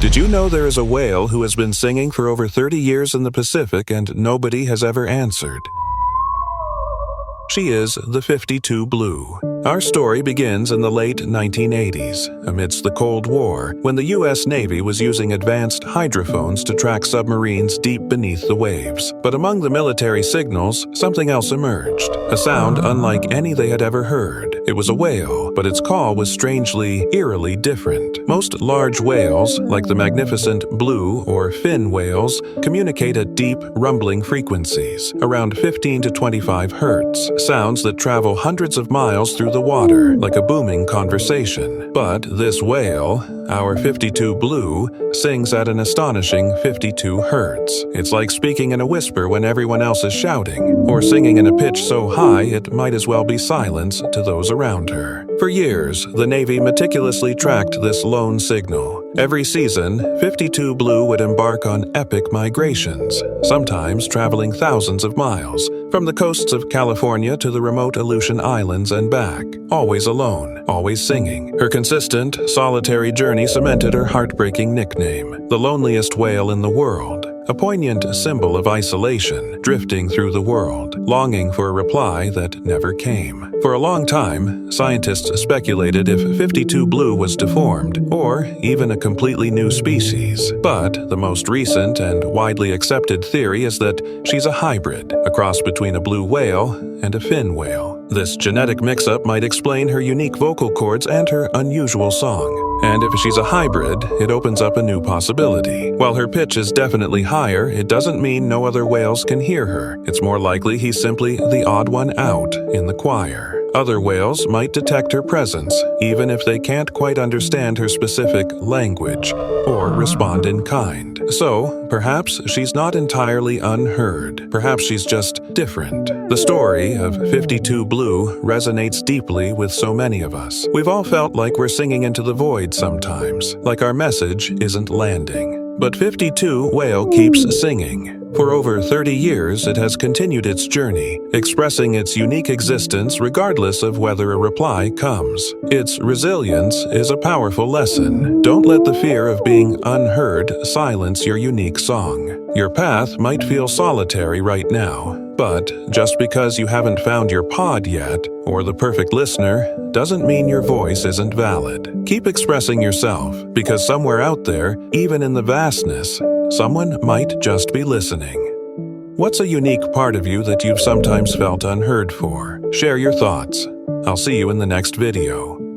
Did you know there is a whale who has been singing for over 30 years in the Pacific and nobody has ever answered? She is the 52 Blue. Our story begins in the late 1980s, amidst the Cold War, when the U.S. Navy was using advanced hydrophones to track submarines deep beneath the waves. But among the military signals, something else emerged, a sound unlike any they had ever heard. It was a whale, but its call was strangely, eerily different. Most large whales, like the magnificent blue or fin whales, communicate at deep, rumbling frequencies, around 15 to 25 hertz, sounds that travel hundreds of miles through the water, like a booming conversation. But this whale, our 52 Blue, sings at an astonishing 52 hertz. It's like speaking in a whisper when everyone else is shouting, or singing in a pitch so high it might as well be silence to those around her. For years, the Navy meticulously tracked this lone signal. Every season, 52 Blue would embark on epic migrations, sometimes traveling thousands of miles, from the coasts of California to the remote Aleutian Islands and back, always alone, always singing. Her consistent, solitary journey cemented her heartbreaking nickname, the loneliest whale in the world, a poignant symbol of isolation, drifting through the world, longing for a reply that never came. For a long time, scientists speculated if 52 Blue was deformed, or even a completely new species. But the most recent and widely accepted theory is that she's a hybrid, a cross between a blue whale and a fin whale. This genetic mix-up might explain her unique vocal cords and her unusual song. And if she's a hybrid, it opens up a new possibility. While her pitch is definitely higher, it doesn't mean no other whales can hear her. It's more likely he's simply the odd one out in the choir. Other whales might detect her presence, even if they can't quite understand her specific language or respond in kind. So, perhaps she's not entirely unheard. Perhaps she's just different. The story of 52 Blue resonates deeply with so many of us. We've all felt like we're singing into the void sometimes, like our message isn't landing. But 52 Whale keeps singing. For over 30 years, it has continued its journey, expressing its unique existence regardless of whether a reply comes. Its resilience is a powerful lesson. Don't let the fear of being unheard silence your unique song. Your path might feel solitary right now, but just because you haven't found your pod yet, or the perfect listener, doesn't mean your voice isn't valid. Keep expressing yourself, because somewhere out there, even in the vastness, someone might just be listening. What's a unique part of you that you've sometimes felt unheard for? Share your thoughts. I'll see you in the next video.